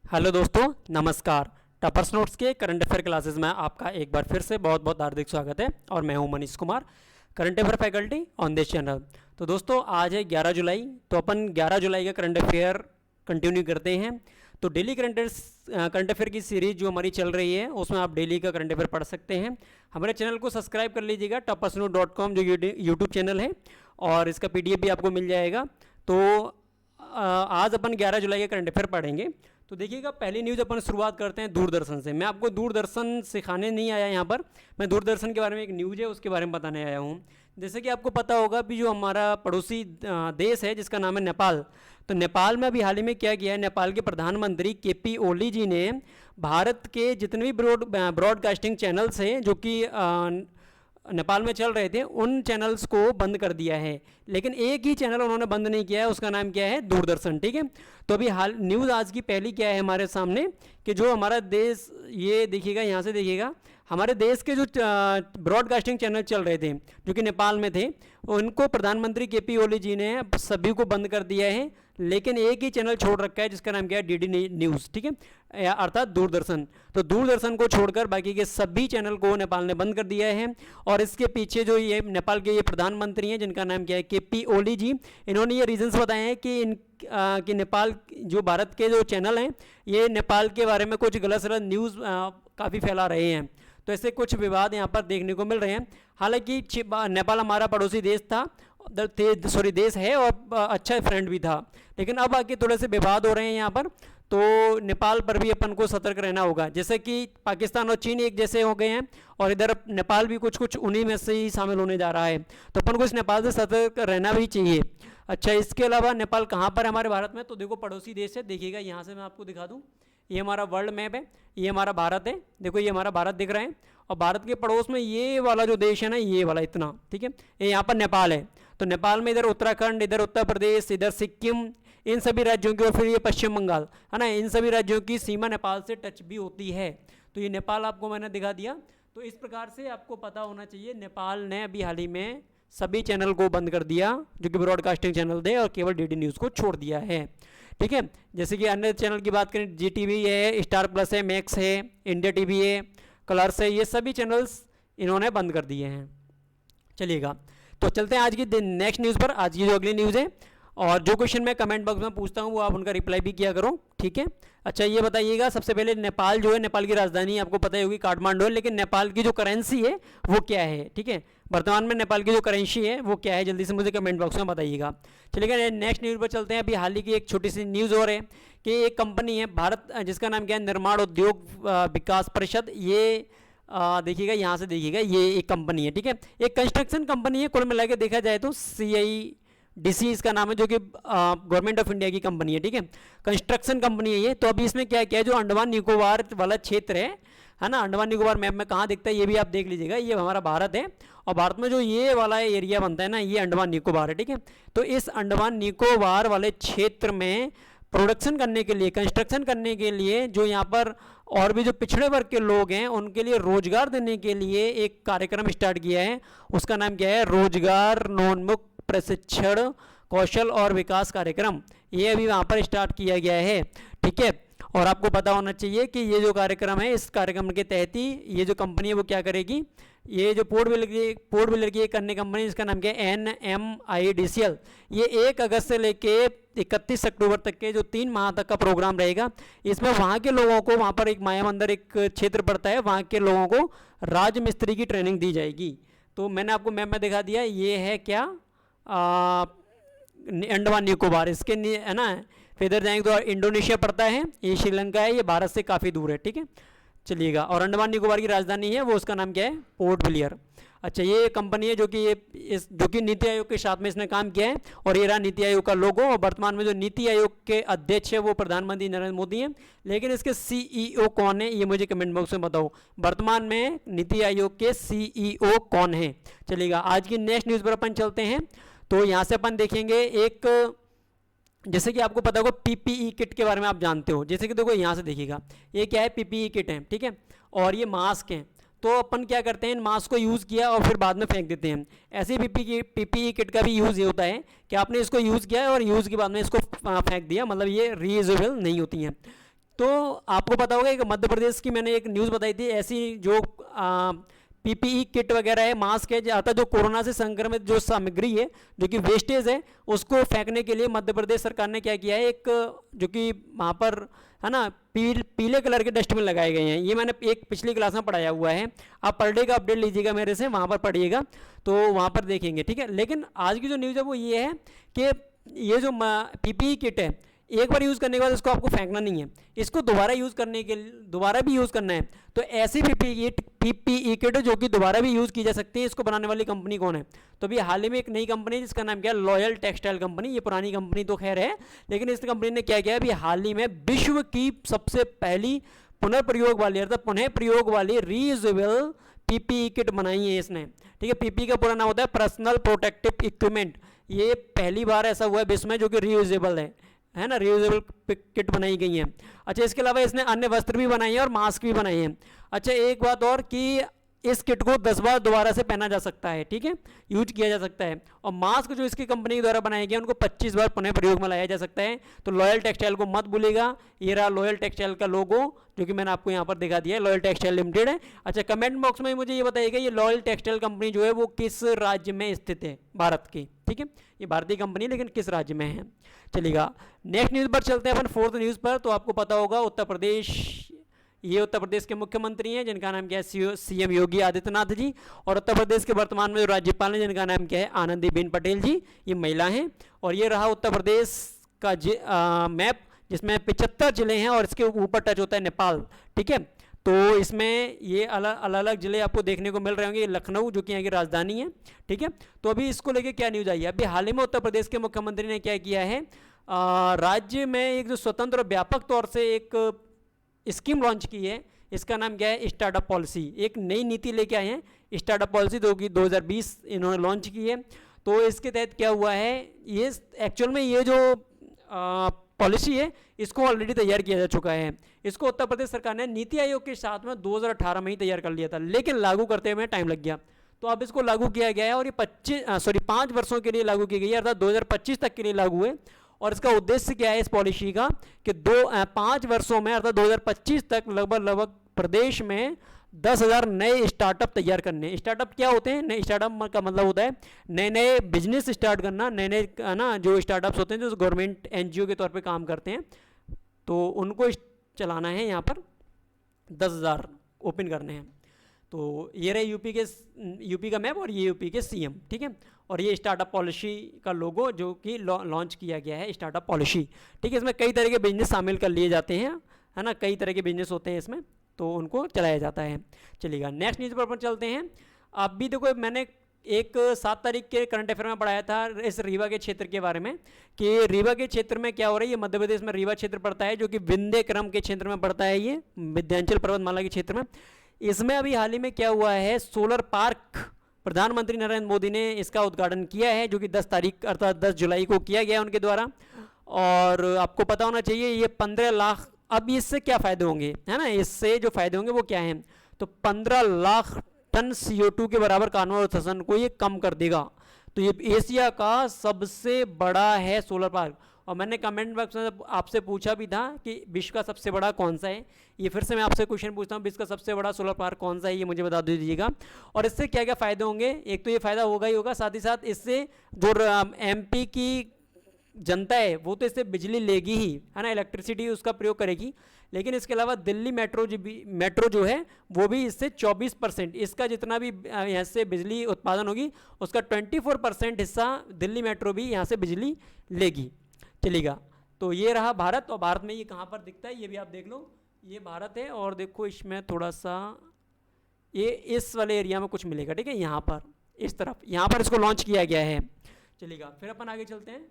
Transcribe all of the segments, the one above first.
Hello दोस्तों, नमस्कार। Toppers notes के करंट अफेयर क्लासेस में आपका एक बार फिर से बहुत बहुत हार्दिक स्वागत है और मैं हूं Manish Kumar, current affair faculty on this channel. तो दोस्तों, आज है 11 जुलाई, तो अपन 11 जुलाई का करंट अफेयर कंटिन्यू करते हैं। तो डेली करंट अफेयर की सीरीज जो हमारी चल रही है उसमें आप डेली का करंट अफेयर पढ़ सकते हैं। हमारे चैनल को सब्सक्राइब कर लीजिएगा, toppersnote.com जो यूट्यूब चैनल है, और इसका PDF भी आपको मिल जाएगा। तो आज अपन 11 जुलाई का करंट अफेयर पढ़ेंगे। तो देखिएगा, पहली न्यूज़ अपन शुरुआत करते हैं दूरदर्शन से। मैं आपको दूरदर्शन सिखाने नहीं आया यहाँ पर, मैं दूरदर्शन के बारे में एक न्यूज़ है उसके बारे में बताने आया हूँ। जैसे कि आपको पता होगा भी जो हमारा पड़ोसी देश है जिसका नाम है नेपाल, तो नेपाल में अभी हाल ही में क्या किया है, नेपाल के प्रधानमंत्री KP ओली जी ने भारत के जितने भी ब्रॉडकास्टिंग चैनल्स हैं जो कि नेपाल में चल रहे थे, उन चैनल्स को बंद कर दिया है। लेकिन एक ही चैनल उन्होंने बंद नहीं किया है, उसका नाम क्या है, दूरदर्शन। ठीक है। तो अभी हाल न्यूज़ आज की पहली क्या है हमारे सामने कि जो हमारा देश, ये देखिएगा, यहाँ से देखिएगा, हमारे देश के जो ब्रॉडकास्टिंग चैनल चल रहे थे जो कि नेपाल में थे, उनको प्रधानमंत्री KP ओली जी ने सभी को बंद कर दिया है। लेकिन एक ही चैनल छोड़ रखा है जिसका नाम क्या है, DD न्यूज़। ठीक है, अर्थात दूरदर्शन। तो दूरदर्शन को छोड़कर बाकी के सभी चैनल को नेपाल ने बंद कर दिया है। और इसके पीछे जो ये नेपाल के ये प्रधानमंत्री हैं जिनका नाम क्या है, KP ओली जी, इन्होंने ये रीजंस बताए हैं कि नेपाल, जो भारत के जो चैनल हैं, ये नेपाल के बारे में कुछ गलत सलत न्यूज़ काफ़ी फैला रहे हैं। तो ऐसे कुछ विवाद यहाँ पर देखने को मिल रहे हैं। हालांकि नेपाल हमारा पड़ोसी देश था, देश है, और अच्छा फ्रेंड भी था। लेकिन अब आके थोड़े से विवाद हो रहे हैं यहाँ पर, तो नेपाल पर भी अपन को सतर्क रहना होगा। जैसे कि पाकिस्तान और चीन एक जैसे हो गए हैं, और इधर नेपाल भी कुछ कुछ उन्हीं में से ही शामिल होने जा रहा है। तो अपन को इस नेपाल से सतर्क रहना भी चाहिए। अच्छा, इसके अलावा नेपाल कहाँ पर है हमारे भारत में, तो देखो पड़ोसी देश है। देखिएगा, यहाँ से मैं आपको दिखा दूँ, ये हमारा वर्ल्ड मैप है, ये हमारा भारत है। देखो, ये हमारा भारत दिख रहा है, और भारत के पड़ोस में ये वाला जो देश है ना, ये वाला इतना, ठीक है, ये यहाँ पर नेपाल है। तो नेपाल में इधर उत्तराखंड, इधर उत्तर प्रदेश, इधर सिक्किम, इन सभी राज्यों की, और फिर ये पश्चिम बंगाल है ना, इन सभी राज्यों की सीमा नेपाल से टच भी होती है। तो ये नेपाल आपको मैंने दिखा दिया। तो इस प्रकार से आपको पता होना चाहिए, नेपाल ने अभी हाल ही में सभी चैनल को बंद कर दिया जो कि ब्रॉडकास्टिंग चैनल थे, और केवल DD न्यूज़ को छोड़ दिया है। ठीक है। जैसे कि अन्य चैनल की बात करें, GTV है, स्टार प्लस है, मैक्स है, इंडिया TV है, कलर्स है, ये सभी चैनल्स इन्होंने बंद कर दिए हैं। चलिएगा, तो चलते हैं आज की नेक्स्ट न्यूज़ पर। आज की जो अगली न्यूज़ है, और जो क्वेश्चन मैं कमेंट बॉक्स में पूछता हूँ वो आप उनका रिप्लाई भी किया करो। ठीक है। अच्छा, ये बताइएगा, सबसे पहले नेपाल जो है, नेपाल की राजधानी आपको पता ही होगी काठमांडू है, लेकिन नेपाल की जो करेंसी है वो क्या है। ठीक है, वर्तमान में नेपाल की जो करेंसी है वो क्या है, जल्दी से मुझे कमेंट बॉक्स में बताइएगा। चलिए नेक्स्ट न्यूज़ पर चलते हैं। अभी हाल ही की एक छोटी सी न्यूज़ और है कि एक कंपनी है भारत, जिसका नाम क्या है, निर्माण उद्योग विकास परिषद। ये देखिएगा, यहाँ से देखिएगा, ये एक कंपनी है। ठीक है, एक कंस्ट्रक्शन कंपनी है, कुल मिला के देखा जाए तो CIDC इसका नाम है, जो कि गवर्नमेंट ऑफ इंडिया की कंपनी है। ठीक है, कंस्ट्रक्शन कंपनी है ये। तो अभी इसमें क्या किया है, जो अंडमान निकोबार वाला क्षेत्र है ना, अंडमान निकोबार मैप में कहाँ दिखता है ये भी आप देख लीजिएगा। ये हमारा भारत है, और भारत में जो ये वाला एरिया बनता है ना, ये अंडमान निकोबार है। ठीक है, तो इस अंडमान निकोबार वाले क्षेत्र में प्रोडक्शन करने के लिए, कंस्ट्रक्शन करने के लिए, जो यहाँ पर और भी जो पिछड़े वर्ग के लोग हैं उनके लिए रोजगार देने के लिए एक कार्यक्रम स्टार्ट किया है। उसका नाम क्या है, रोजगार नवोन्मुख प्रशिक्षण कौशल और विकास कार्यक्रम। ये अभी वहाँ पर स्टार्ट किया गया है। ठीक है, और आपको पता होना चाहिए कि ये जो कार्यक्रम है, इस कार्यक्रम के तहत ही ये जो कंपनी है वो क्या करेगी, ये जो पोर्ट बिल्डर की एक अन्य कंपनी, इसका नाम क्या है, NMIDCL, ये 1 अगस्त से लेके 31 अक्टूबर तक के जो 3 माह तक का प्रोग्राम रहेगा। इसमें वहाँ के लोगों को, वहाँ पर एक मायाबंदर एक क्षेत्र पड़ता है, वहाँ के लोगों को राजमिस्त्री की ट्रेनिंग दी जाएगी। तो मैंने आपको मैप में दिखा दिया, ये है क्या, अंडमान निकोबार, इसके है ना। फिर इधर जाएंगे तो इंडोनेशिया पड़ता है, ये श्रीलंका है, ये भारत से काफ़ी दूर है। ठीक है, चलिएगा, और अंडमान निकोबार की राजधानी है वो, उसका नाम क्या है, पोर्ट ब्लेयर। अच्छा, ये कंपनी है जो कि नीति आयोग के साथ में इसने काम किया है, और ये रहा नीति आयोग का लोगो। और वर्तमान में जो नीति आयोग के अध्यक्ष है वो प्रधानमंत्री नरेंद्र मोदी हैं। लेकिन इसके CEO कौन है, ये मुझे कमेंट बॉक्स में बताओ, वर्तमान में नीति आयोग के CEO कौन है। चलिएगा, आज की नेक्स्ट न्यूज़ पर अपन चलते हैं। तो यहाँ से अपन देखेंगे एक, जैसे कि आपको पता होगा PPE किट के बारे में आप जानते हो। जैसे कि देखो, यहाँ से देखिएगा, ये क्या है, PPE किट है। ठीक है, और ये मास्क हैं। तो अपन क्या करते हैं, इन मास्क को यूज़ किया और फिर बाद में फेंक देते हैं। ऐसे ही PPE किट का भी यूज़ ये होता है कि आपने इसको यूज़ किया है और यूज़ के बाद में इसको फेंक दिया, मतलब ये रीयूजेबल नहीं होती हैं। तो आपको पता होगा कि मध्य प्रदेश की मैंने एक न्यूज़ बताई थी, ऐसी जो पीपीई किट वगैरह है, मास्क है, आता जो कोरोना से संक्रमित जो सामग्री है, जो कि वेस्टेज है, उसको फेंकने के लिए मध्य प्रदेश सरकार ने क्या किया है, एक जो कि वहाँ पर है ना पीले कलर के डस्टबिन लगाए गए हैं। ये मैंने एक पिछली क्लास में पढ़ाया हुआ है, आप पर डे का अपडेट लीजिएगा मेरे से, वहाँ पर पढ़िएगा तो वहाँ पर देखेंगे, ठीक है। लेकिन आज की जो न्यूज़ है वो ये है कि ये जो पीपीई किट है, एक बार यूज़ करने के बाद इसको आपको फेंकना नहीं है, इसको दोबारा यूज़ करने के लिए दोबारा भी यूज़ करना है। तो ऐसी पीपीई किट जो कि दोबारा भी यूज़ की जा सकती है, इसको बनाने वाली कंपनी कौन है? तो अभी हाल ही में एक नई कंपनी है जिसका नाम क्या है, लॉयल टेक्सटाइल कंपनी। ये पुरानी कंपनी तो खैर है, लेकिन इस कंपनी ने क्या किया अभी हाल ही में विश्व की सबसे पहली पुनर्प्रयोग वाली अर्थात पुनः प्रयोग वाली रीयूजेबल पीपीई किट बनाई है इसने, ठीक है। पीपीई का पूरा नाम होता है पर्सनल प्रोटेक्टिव इक्विपमेंट। ये पहली बार ऐसा हुआ है विश्व में जो कि रीयूजेबल है ना, रीयूजेबल किट बनाई गई है। अच्छा, इसके अलावा इसने अन्य वस्त्र भी बनाए हैं और मास्क भी बनाए हैं। अच्छा, एक बात और कि इस किट को 10 बार दोबारा से पहना जा सकता है, ठीक है, यूज किया जा सकता है। और मास्क जो इसकी कंपनी के द्वारा बनाए गए उनको 25 बार पुनः प्रयोग में लाया जा सकता है। तो लॉयल टेक्सटाइल को मत भूलिएगा, ये रहा लॉयल टेक्सटाइल का लोगो जो कि मैंने आपको यहाँ पर दिखा दिया है, लॉयल टेक्सटाइल लिमिटेड है। अच्छा, कमेंट बॉक्स में मुझे ये बताइएगा ये लॉयल टेक्सटाइल कंपनी जो है वो किस राज्य में स्थित है भारत की, ठीक है। ये भारतीय कंपनी है लेकिन किस राज्य में है, चलिएगा। नेक्स्ट न्यूज़ पर चलते हैं अपन, फोर्थ न्यूज़ पर। तो आपको पता होगा उत्तर प्रदेश, ये उत्तर प्रदेश के मुख्यमंत्री हैं जिनका नाम क्या है, सीएम योगी आदित्यनाथ जी। और उत्तर प्रदेश के वर्तमान में जो राज्यपाल हैं जिनका नाम क्या है, आनंदीबेन पटेल जी, ये महिला हैं। और ये रहा उत्तर प्रदेश का मैप जिसमें 75 जिले हैं और इसके ऊपर टच होता है नेपाल, ठीक है। तो इसमें ये अलग अलग जिले आपको देखने को मिल रहे होंगे। लखनऊ जो कि यहाँ की राजधानी है, ठीक है। तो अभी इसको लेके क्या न्यूज़ आई है, अभी हाल ही में उत्तर प्रदेश के मुख्यमंत्री ने क्या किया है, राज्य में एक जो स्वतंत्र व्यापक तौर से एक स्कीम लॉन्च की है, इसका नाम क्या है, स्टार्टअप पॉलिसी। एक नई नीति लेके आए हैं, स्टार्टअप पॉलिसी जो कि 2020 इन्होंने लॉन्च की है। तो इसके तहत क्या हुआ है, ये एक्चुअल में ये जो पॉलिसी है इसको ऑलरेडी तैयार किया जा चुका है। इसको उत्तर प्रदेश सरकार ने नीति आयोग के साथ में 2018 में ही तैयार कर लिया था, लेकिन लागू करते हुए टाइम लग गया। तो अब इसको लागू किया गया है और ये 5 वर्षों के लिए लागू की गई है, अर्थात 2025 तक के लिए लागू है। और इसका उद्देश्य क्या है इस पॉलिसी का कि 5 वर्षों में अर्थात 2025 तक लगभग प्रदेश में 10,000 नए स्टार्टअप तैयार करने। स्टार्टअप क्या होते हैं, नए स्टार्टअप का मतलब होता है नए नए बिजनेस स्टार्ट करना, नए नए ना जो स्टार्टअप्स होते हैं जो गवर्नमेंट एनजीओ के तौर पे काम करते हैं, तो उनको चलाना है, यहाँ पर 10,000 ओपन करने हैं। तो ये रहे यूपी का मैप और ये यूपी के सीएम, ठीक है। और ये स्टार्टअप पॉलिसी का लोगो जो कि लॉन्च किया गया है, स्टार्टअप पॉलिसी, ठीक है। इसमें कई तरह के बिजनेस शामिल कर लिए जाते हैं, है ना, कई तरह के बिजनेस होते हैं इसमें, तो उनको चलाया जाता है। चलिएगा नेक्स्ट न्यूज़ पर अपन चलते हैं। अब भी देखो मैंने एक 7 तारीख के करंट अफेयर में पढ़ाया था इस रीवा के क्षेत्र के बारे में कि रीवा के क्षेत्र में क्या हो रहा है। ये मध्य प्रदेश में रीवा क्षेत्र पड़ता है जो कि विंध्य क्रम के क्षेत्र में पड़ता है, ये विंध्याचल पर्वतमाला के क्षेत्र में। इसमें अभी हाल ही में क्या हुआ है, सोलर पार्क प्रधानमंत्री नरेंद्र मोदी ने इसका उद्घाटन किया है जो कि 10 तारीख अर्थात 10 जुलाई को किया गया उनके द्वारा। और आपको पता होना चाहिए ये 15 लाख, अब इससे क्या फ़ायदे होंगे, है ना, इससे जो फ़ायदे होंगे वो क्या हैं, तो 15 लाख टन CO2 के बराबर कार्बन उत्सर्जन को ये कम कर देगा। तो ये एशिया का सबसे बड़ा है सोलर पार्क। और मैंने कमेंट बॉक्स में आपसे पूछा भी था कि विश्व का सबसे बड़ा कौन सा है। ये फिर से मैं आपसे क्वेश्चन पूछता हूँ, विश्व का सबसे बड़ा सोलर पार्क कौन सा है, ये मुझे बता दीजिएगा। और इससे क्या क्या फ़ायदे होंगे, एक तो ये फ़ायदा होगा ही होगा, साथ ही साथ इससे जो MP की जनता है वो तो इससे बिजली लेगी ही, है ना, इलेक्ट्रिसिटी उसका प्रयोग करेगी। लेकिन इसके अलावा दिल्ली मेट्रो जो है वो भी इससे 24%, इसका जितना भी यहाँ से बिजली उत्पादन होगी उसका 24% हिस्सा दिल्ली मेट्रो भी यहाँ से बिजली लेगी। चलिएगा, तो ये रहा भारत। और भारत में ये कहाँ पर दिखता है ये भी आप देख लो, ये भारत है और देखो इसमें थोड़ा सा ये इस वाले एरिया में कुछ मिलेगा, ठीक है, यहाँ पर इस तरफ, यहाँ पर इसको लॉन्च किया गया है। चलिएगा फिर अपन आगे चलते हैं।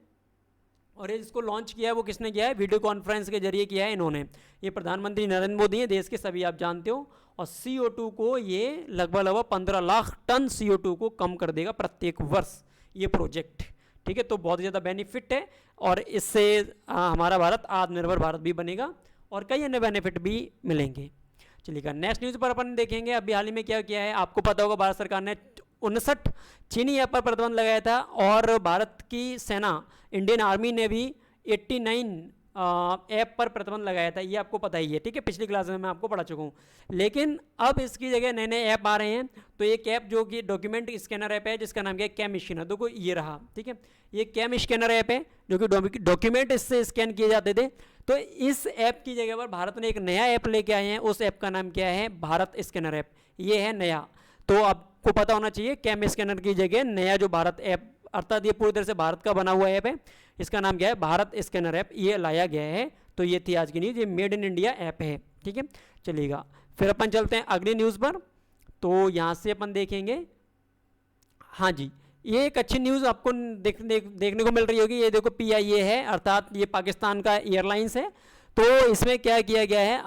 और ये इसको लॉन्च किया है वो किसने किया है, वीडियो कॉन्फ्रेंस के जरिए किया है इन्होंने। ये प्रधानमंत्री नरेंद्र मोदी हैं, देश के सभी आप जानते हो। और CO2 को ये लगभग 15 लाख टन CO2 को कम कर देगा प्रत्येक वर्ष ये प्रोजेक्ट, ठीक है। तो बहुत ज़्यादा बेनिफिट है और इससे हमारा भारत आत्मनिर्भर भारत भी बनेगा और कई अन्य बेनिफिट भी मिलेंगे। चलिएगा नेक्स्ट न्यूज़ पर अपन देखेंगे। अभी हाल ही में क्या किया है, आपको पता होगा भारत सरकार ने 59 चीनी ऐप पर प्रतिबंध लगाया था और भारत की सेना इंडियन आर्मी ने भी 89 ऐप पर प्रतिबंध लगाया था, ये आपको पता ही है, ठीक है, पिछली क्लास में मैं आपको पढ़ा चुका हूँ। लेकिन अब इसकी जगह नए नए ऐप आ रहे हैं। तो एक ऐप जो कि डॉक्यूमेंट स्कैनर ऐप है, जिसका नाम क्या है, कैम स्कैनर। देखो ये रहा, ठीक है, ये कैम स्कैनर ऐप है जो कि डॉक्यूमेंट इससे स्कैन किए जाते थे। तो इस ऐप की जगह पर भारत ने एक नया ऐप लेके आए हैं। उस ऐप का नाम क्या है, भारत स्कैनर ऐप, ये है नया। तो आपको पता होना चाहिए, कैम स्कैनर की जगह नया जो भारत ऐप, अर्थात ये पूरी तरह से भारत का बना हुआ ऐप है, इसका नाम क्या है, भारत स्कैनर ऐप, ये लाया गया है। तो ये थी आज की न्यूज़, ये मेड इन इंडिया ऐप है, ठीक है। चलिएगा, फिर अपन चलते हैं अगली न्यूज़ पर। तो यहाँ से अपन देखेंगे, हाँ जी, ये एक अच्छी न्यूज़ आपको देखने को मिल रही होगी। ये देखो PIA है, अर्थात ये पाकिस्तान का एयरलाइंस है। तो इसमें क्या किया गया है,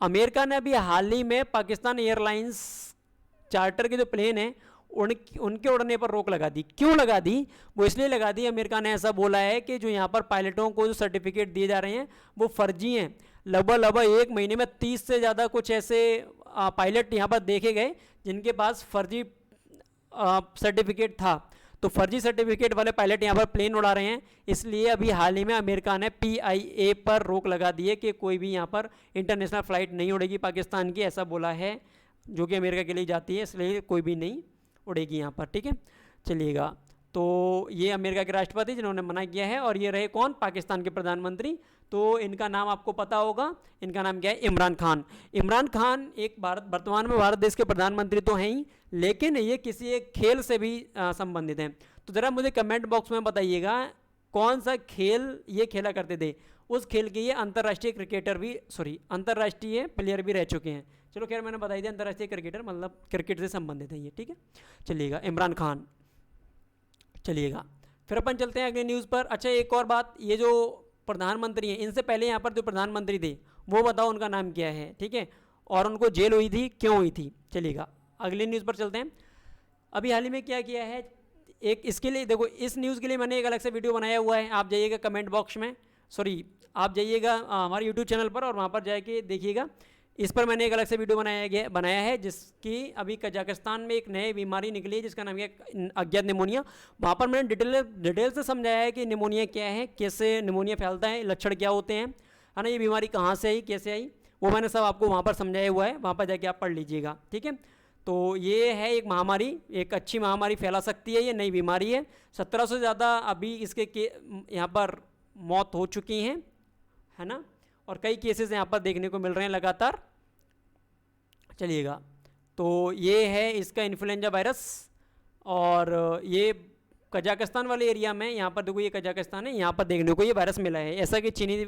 अमेरिका ने अभी हाल ही में पाकिस्तान एयरलाइंस चार्टर के जो प्लेन है उनके उड़ने पर रोक लगा दी। क्यों लगा दी, वो इसलिए लगा दी, अमेरिका ने ऐसा बोला है कि जो यहाँ पर पायलटों को जो सर्टिफिकेट दिए जा रहे हैं वो फर्जी हैं। लगभग एक महीने में 30 से ज़्यादा कुछ ऐसे पायलट यहाँ पर देखे गए जिनके पास फर्जी सर्टिफिकेट था। तो फर्जी सर्टिफिकेट वाले पायलट यहाँ पर प्लेन उड़ा रहे हैं। इसलिए अभी हाल ही में अमेरिका ने PIA पर रोक लगा दी है कि कोई भी यहाँ पर इंटरनेशनल फ़्लाइट नहीं उड़ेगी पाकिस्तान की, ऐसा बोला है, जो कि अमेरिका के लिए जाती है, इसलिए कोई भी नहीं उड़ेगी यहाँ पर, ठीक है। चलिएगा, तो ये अमेरिका के राष्ट्रपति जिन्होंने मना किया है, और ये रहे कौन, पाकिस्तान के प्रधानमंत्री। तो इनका नाम आपको पता होगा, इनका नाम क्या है, इमरान खान। इमरान खान एक वर्तमान में भारत देश के प्रधानमंत्री तो हैं ही, लेकिन ये किसी एक खेल से भी संबंधित हैं। तो ज़रा मुझे कमेंट बॉक्स में बताइएगा कौन सा खेल ये खेला करते थे। उस खेल के ये अंतर्राष्ट्रीय प्लेयर भी रह चुके हैं। चलो खैर, मैंने बताई थी अंतर्राष्ट्रीय क्रिकेटर, मतलब क्रिकेट से संबंधित है ये, ठीक है। चलिएगा, इमरान खान। चलिएगा, फिर अपन चलते हैं अगली न्यूज़ पर। अच्छा, एक और बात, ये जो प्रधानमंत्री हैं, इनसे पहले यहाँ पर जो प्रधानमंत्री थे वो बताओ उनका नाम क्या है, ठीक है, और उनको जेल हुई थी, क्यों हुई थी। चलिएगा, अगली न्यूज़ पर चलते हैं। अभी हाल ही में क्या किया है, एक इसके लिए देखो, इस न्यूज़ के लिए मैंने एक अलग से वीडियो बनाया हुआ है। आप जाइएगा कमेंट बॉक्स में, आप जाइएगा हमारे यूट्यूब चैनल पर, और वहाँ पर जाके देखिएगा। इस पर मैंने एक अलग से वीडियो बनाया है, जिसकी अभी कजाकिस्तान में एक नई बीमारी निकली है जिसका नाम है अज्ञात निमोनिया। वहाँ पर मैंने डिटेल से समझाया है कि निमोनिया क्या है, कैसे निमोनिया फैलता है, लक्षण क्या होते हैं, है ना, ये बीमारी कहाँ से आई, कैसे आई, वो मैंने सब आपको वहाँ पर समझाया हुआ है। वहाँ पर जाके आप पढ़ लीजिएगा, ठीक है। तो ये है एक महामारी, एक अच्छी महामारी फैला सकती है, ये नई बीमारी है। 1700 से ज़्यादा अभी इसके यहाँ पर मौत हो चुकी हैं, है ना, और कई केसेस यहाँ पर देखने को मिल रहे हैं लगातार। चलिएगा, तो ये है इसका इन्फ्लुएंजा वायरस, और ये कजाकिस्तान वाले एरिया में, यहाँ पर देखो ये कजाकिस्तान है, यहाँ पर देखने को ये वायरस मिला है, ऐसा कि चीनी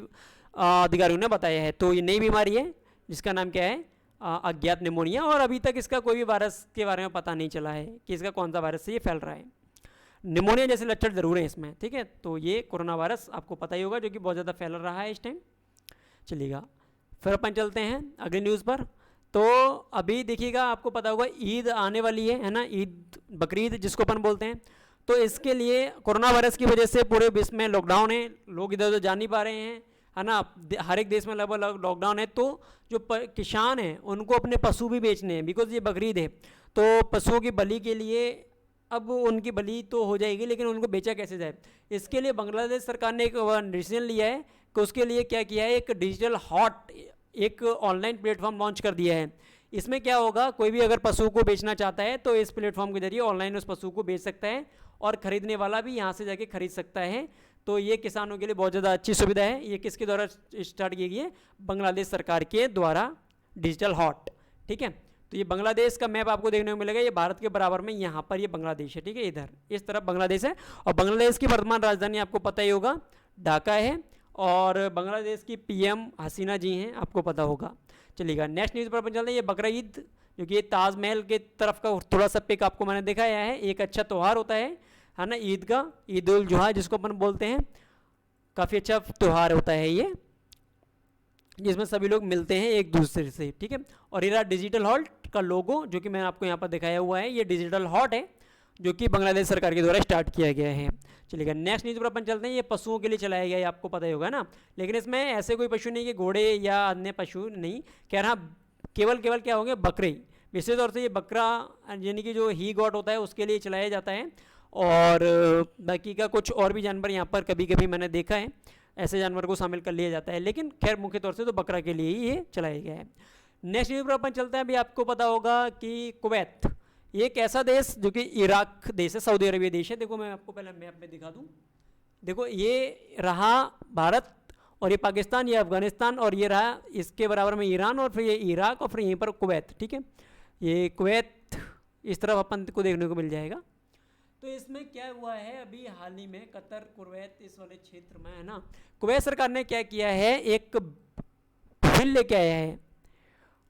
अधिकारियों ने बताया है। तो ये नई बीमारी है जिसका नाम क्या है, अज्ञात निमोनिया, और अभी तक इसका कोई भी वायरस के बारे में पता नहीं चला है कि इसका कौन सा वायरस से ये फैल रहा है। निमोनिया जैसे लक्षण जरूर हैं इसमें, ठीक है। तो ये कोरोना वायरस आपको पता ही होगा, जो कि बहुत ज़्यादा फैल रहा है इस टाइम। चलिएगा, फिर अपन चलते हैं अगली न्यूज़ पर। तो अभी देखिएगा, आपको पता होगा ईद आने वाली है ना, ईद बकरीद जिसको अपन बोलते हैं। तो इसके लिए कोरोना वायरस की वजह से पूरे विश्व में लॉकडाउन है, लोग इधर उधर जा नहीं पा रहे हैं, है ना, हर एक देश में लगभग लॉकडाउन है। तो जो किसान हैं उनको अपने पशु भी बेचने हैं, बिकॉज ये बकरीद है। तो पशुओं की बलि के लिए, अब उनकी बलि तो हो जाएगी, लेकिन उनको बेचा कैसे जाए, इसके लिए बांग्लादेश सरकार ने एक डिसीजन लिया है कि उसके लिए क्या किया है, एक डिजिटल हॉट, एक ऑनलाइन प्लेटफॉर्म लॉन्च कर दिया है। इसमें क्या होगा, कोई भी अगर पशु को बेचना चाहता है तो इस प्लेटफॉर्म के जरिए ऑनलाइन उस पशु को बेच सकता है, और ख़रीदने वाला भी यहाँ से जाके खरीद सकता है। तो ये किसानों के लिए बहुत ज़्यादा अच्छी सुविधा है। ये किसके द्वारा स्टार्ट की गई है, बांग्लादेश सरकार के द्वारा, डिजिटल हॉट, ठीक है। तो ये बांग्लादेश का मैप आपको देखने को मिलेगा, ये भारत के बराबर में यहाँ पर ये बांग्लादेश है, ठीक है, इधर इस तरफ बांग्लादेश है। और बांग्लादेश की वर्तमान राजधानी आपको पता ही होगा, ढाका है, और बांग्लादेश की PM हसीना जी हैं, आपको पता होगा। चलिएगा, नेक्स्ट न्यूज़ पर अपन चलते हैं। ये बकरा ईद, जो कि ताजमहल के तरफ का थोड़ा सा पिक आपको मैंने दिखाया है। एक अच्छा त्यौहार होता है ना, ईद का, ईद उल जुहा जिसको अपन बोलते हैं, काफ़ी अच्छा त्यौहार होता है ये, जिसमें सभी लोग मिलते हैं एक दूसरे से, ठीक है। और ये रहा डिजिटल हॉट का लोगो, जो कि मैंने आपको यहाँ पर दिखाया हुआ है। ये डिजिटल हॉट है, जो कि बांग्लादेश सरकार के द्वारा स्टार्ट किया गया है। चलिएगा, नेक्स्ट न्यूज़ पर अपन चलते हैं। ये पशुओं के लिए चलाया गया है, आपको पता ही होगा ना, लेकिन इसमें ऐसे कोई पशु नहीं कि घोड़े या अन्य पशु नहीं, कह रहा केवल क्या होंगे, बकरे। विशेष तौर से ये बकरा, यानी कि जो ही गॉड होता है, उसके लिए चलाया जाता है। और बाकी का कुछ और भी जानवर यहाँ पर कभी कभी मैंने देखा है, ऐसे जानवर को शामिल कर लिया जाता है, लेकिन खैर मुख्य तौर से तो बकरा के लिए ही ये चलाया गया है। नेक्स्ट न्यूज़ पर अपन चलते हैं। अभी आपको पता होगा कि कुवैत ये एक ऐसा देश जो कि इराक देश है, सऊदी अरबिया देश है। देखो मैं आपको पहले मैप में दिखा दूँ। देखो ये रहा भारत और ये पाकिस्तान, ये अफगानिस्तान और ये रहा इसके बराबर में ईरान और फिर ये इराक और फिर यहीं पर कुवैत। ठीक है, ये कुवैत इस तरफ अपन को देखने को मिल जाएगा। तो इसमें क्या हुआ है अभी हाल ही में, कतर कुवैत इस वाले क्षेत्र में है ना, कुवैत सरकार ने क्या किया है, एक बिल लेके आया है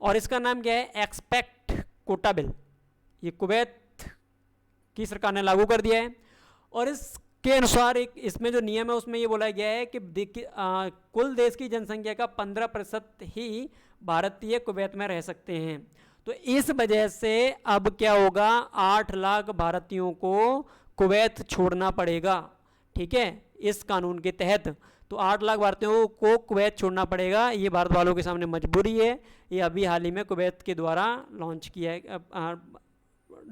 और इसका नाम क्या है, एक्सपेक्ट कोटा बिल। ये कुवैत की सरकार ने लागू कर दिया है और इसके अनुसार एक इसमें जो नियम है उसमें ये बोला गया है कि कुल देश की जनसंख्या का 15% ही भारतीय कुवैत में रह सकते हैं। तो इस वजह से अब क्या होगा, 8 लाख भारतीयों को कुवैत छोड़ना पड़ेगा। ठीक है, इस कानून के तहत तो 8 लाख भारतीयों को कुवैत छोड़ना पड़ेगा। ये भारत वालों के सामने मजबूरी है। ये अभी हाल ही में कुवैत के द्वारा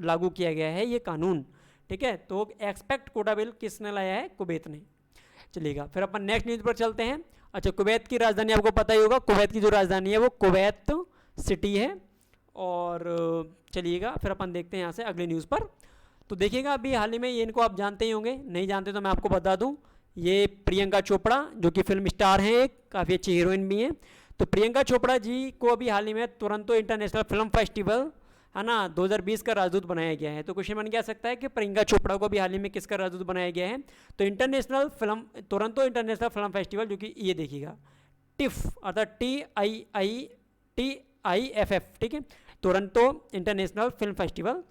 लागू किया गया है ये कानून। ठीक है, तो एक्सपेक्ट कोटा बिल किसने लाया है, कुवैत ने। चलिएगा, फिर अपन नेक्स्ट न्यूज़ पर चलते हैं। अच्छा, कुवैत की राजधानी आपको पता ही होगा, कुवैत की जो राजधानी है वो कुवैत सिटी है। और चलिएगा फिर अपन देखते हैं यहाँ से अगले न्यूज़ पर। तो देखिएगा अभी हाल ही में ये, इनको आप जानते ही होंगे, नहीं जानते तो मैं आपको बता दूं, ये प्रियंका चोपड़ा जो कि फिल्म स्टार हैं, एक काफ़ी अच्छी हीरोइन भी हैं। तो प्रियंका चोपड़ा जी को अभी हाल ही में टोरंटो इंटरनेशनल फिल्म फेस्टिवल है ना 2020 का राजदूत बनाया गया है। तो क्वेश्चन बन क्या सकता है कि प्रियंका चोपड़ा को भी हाल ही में किसका राजदूत बनाया गया है, तो international film Toronto international film festival, जो कि ये देखिएगा टिफ अर्थात TIFF। ठीक है, टोरंटो इंटरनेशनल फिल्म फेस्टिवल,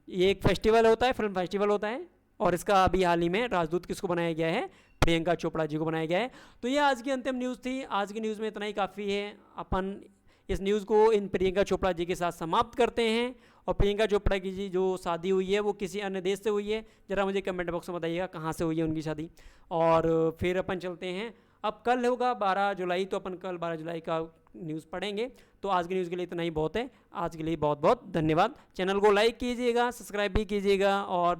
ये एक फेस्टिवल होता है, फिल्म फेस्टिवल होता है और इसका अभी हाल ही में राजदूत किसको बनाया गया है, प्रियंका चोपड़ा जी को बनाया गया है। तो ये आज की अंतिम न्यूज़ थी। आज की न्यूज़ में इतना ही काफ़ी है। अपन इस न्यूज़ को इन प्रियंका चोपड़ा जी के साथ समाप्त करते हैं। और प्रियंका चोपड़ा की जी जो शादी हुई है वो किसी अन्य देश से हुई है, ज़रा मुझे कमेंट बॉक्स में बताइएगा कहाँ से हुई है उनकी शादी। और फिर अपन चलते हैं, अब कल होगा 12 जुलाई, तो अपन कल 12 जुलाई का न्यूज़ पढ़ेंगे। तो आज की न्यूज़ के लिए इतना ही बहुत है। आज के लिए बहुत बहुत धन्यवाद। चैनल को लाइक कीजिएगा, सब्सक्राइब भी कीजिएगा और